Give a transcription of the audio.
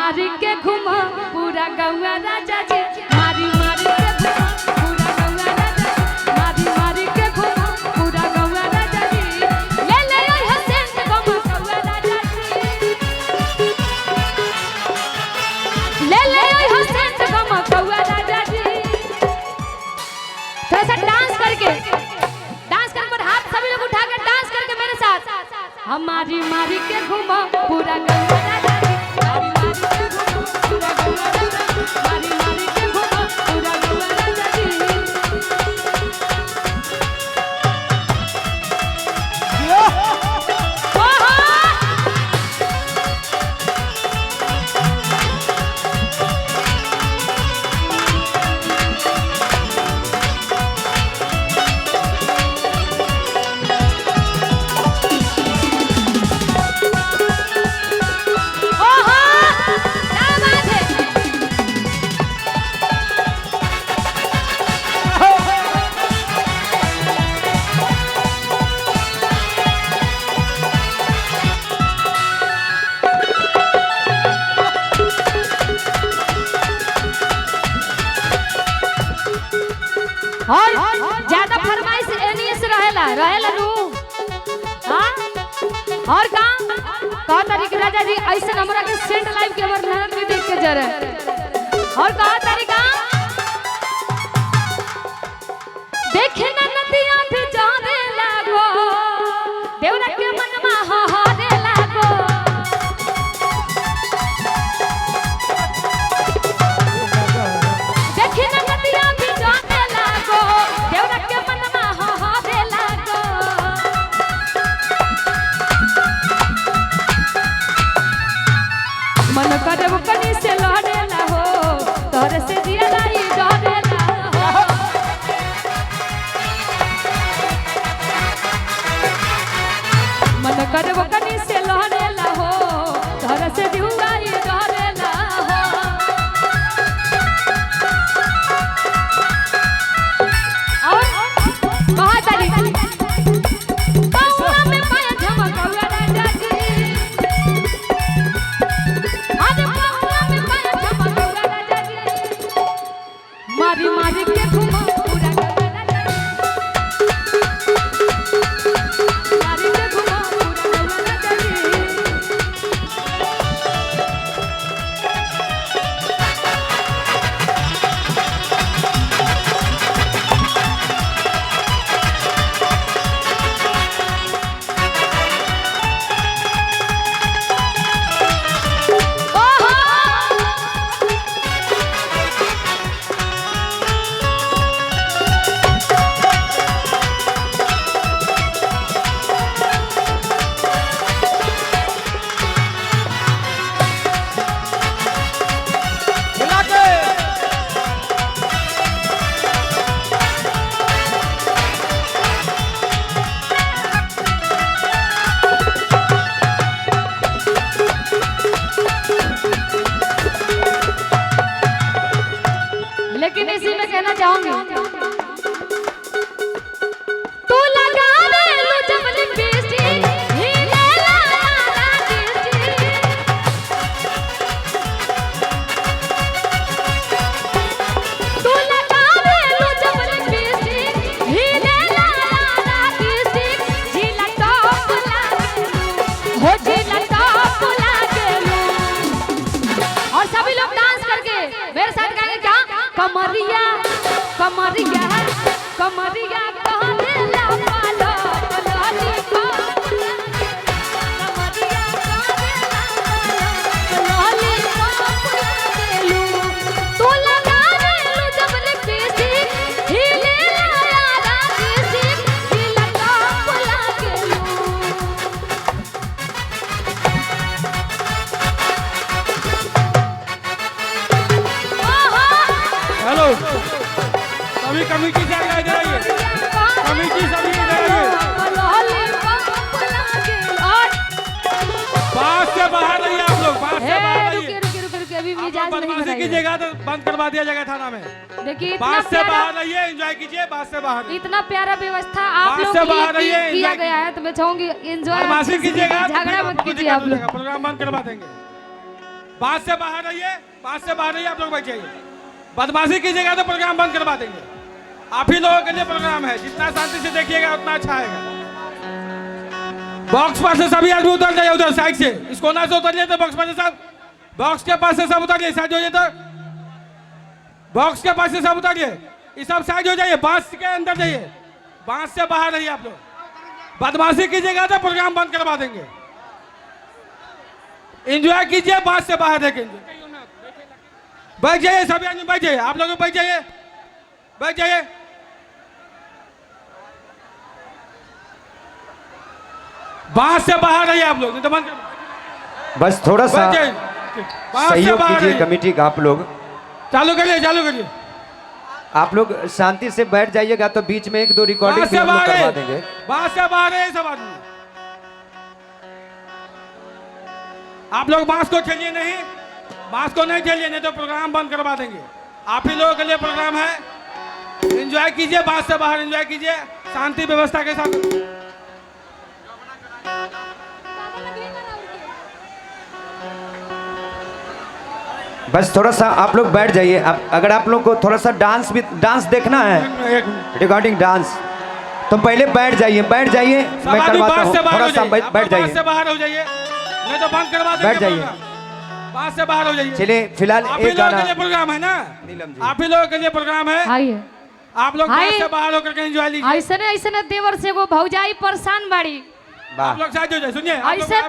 मारी के घुमा पूरा गौवा राजा जी, मारी मारी के घुमा पूरा गौवा राजा जी, मारी मारी के घुमा पूरा गौवा राजा जी, ले ले ओए हसेन गमा गौवा राजा जी, ले ले ओए हसेन गमा गौवा राजा जी। थोड़ा सा डांस करके हाथ सभी लोग उठा के डांस करके मेरे साथ, हमारी मारी के घुमा पूरा गौवा राजा जी, मारी मारी के घुमा पूरा गौवा राजा जी, मारी मारी के घुमा पूरा गौवा राजा जी। और ज्यादा फरमाइश एनी से रहेला नू हां और का तरीके राजा जी ऐसे हमरा के सेंट लाइव के हमर ननद में देख के जरे और का तरीका देखे ना नदिया भी जाने लागो देवरा के मन में हारे लागो देखे ना नदिया भी जाने लागो देवरा के मन में हारे लागो मन करे वो कनी से लड़े ला हो तोरे से दिया लाई डरे ला हो मन करे वो कनी से लड़े ला हो तोरे से दिया लाई डरे ला हो और बहुत सारी पावा में पाया झमकौला राजा जी मारी मारी के घुमा पूरा गौवा राजा जी, मारी के घुमा पूरा गौवा राजा जी। लेकिन इसी में कहना चाहूंगी तू लगा दे लो जब लिपस्टिक ही ले ला तू लगा दे लो जब लिपस्टिक ही ले ला झीला टॉप लागे हो झीला टॉप लागे और सभी लोग डांस करके मेरे साथ गाएंगे क्या कमरिया कमरिया कमरिया कहने ला पालो लॉलीपॉप कमरिया कहने ला पालो लॉलीपॉप लू तू लगा दे लो जब लिपस्टिक ही ले ला यारा लिपस्टिक ही लगा पुला के लू हेलो सभी कमेटी से आगे इधर आइए कमेटी सभी इधर आइए बात से बाहर रहिए आप लोग बात से बाहर रहिए रुकिए अभी मिजाज नहीं बदमाशी कीजिएगा तो बंद करवा दिया जाएगा थाना में देखिए बात से बाहर रहिए एंजॉय कीजिए बात से बाहर इतना प्यारा व्यवस्था आप लोग से बाहर रहिए किया गया है तो मैं चाहूंगी एंजॉय बदमाशी कीजिएगा झगड़ा मत कीजिए आप लोग प्रोग्राम बंद करवा देंगे बात से बाहर रहिए, बात से बाहर रहिए। आप लोग बैठ जाइए। बदमाशी कीजिएगा तो प्रोग्राम बंद करवा देंगे। आप ही लोगों के लिए प्रोग्राम है, जितना शांति से देखिएगा उतना अच्छा आएगा। बॉक्स पर से सभी आदमी उतर जाइए, उधर साइड से, इस कोना से उतरिए। तो बॉक्स पर से सब, बॉक्स के पास से सब उतरिए, साइड हो जाइए। तो बॉक्स के पास से सब उतरिए, ये सब साइड हो जाइए। बांस के अंदर जाइए, बांस से बाहर रहिए। आप लोग बदमाशी कीजिएगा तो प्रोग्राम बंद करवा देंगे। एंजॉय कीजिए, बांस से बाहर देखेंगे। बैठ जाइए सभी आदमी, बैठ जाइए। आप लोग बैठ जाइए, बैठ जाइए। बांस से बाहर रहिए आप लोग, नहीं तो बंद कर। बस थोड़ा सा बैठ जाइए, बांस से सहयोग बाहर कीजिए रहिए। कमेटी का। आप लोग चालू करिए, चालू करिए। आप लोग शांति से बैठ जाइएगा तो बीच में 1-2 रिकॉर्डिंग बांस भी से हम लोग बाहर करवा है, देंगे। बांस से बाहर है सब आदमी। आप लोग बांस को खेलिए नहीं, बांस को नहीं खेलिए, नहीं तो प्रोग्राम बंद करवा देंगे। आप ही लोगों के लिए प्रोग्राम है, एंजॉय कीजिए, बांस से बाहर एंजॉय कीजिए, शांति व्यवस्था के साथ। बस थोड़ा सा आप लोग बैठ जाइए। अगर आप लोग को थोड़ा सा डांस देखना है, एक मिनट। रिकॉर्डिंग डांस, तो पहले बैठ जाइए, बैठ जाइए। सब मैं आदमी करवाता बांस हूँ। से बाहर थोड़ा हो सा जाइए, बैठ आप लोग बांस जाइए। से बाहर हो जाइए, नहीं तो बंद करवा देंगे बैठ जाइए। प्रोग्राम। बांस से बाहर हो जाइए। चलिए फिलहाल आप ही एक लोगों के गाना। लिए प्रोग्राम है ना, नीलम जी। आप ही लोगों के लिए प्रोग्राम है। आइए। आप लोग हाय। बांस से बाहर होकर के एंजॉय लीजिए। ऐसे न देवर से वो भौजाई परेशान बाड़ी। वाह। आप लोग साथ हो जाए, सुनिए। आप लोग- ऐसे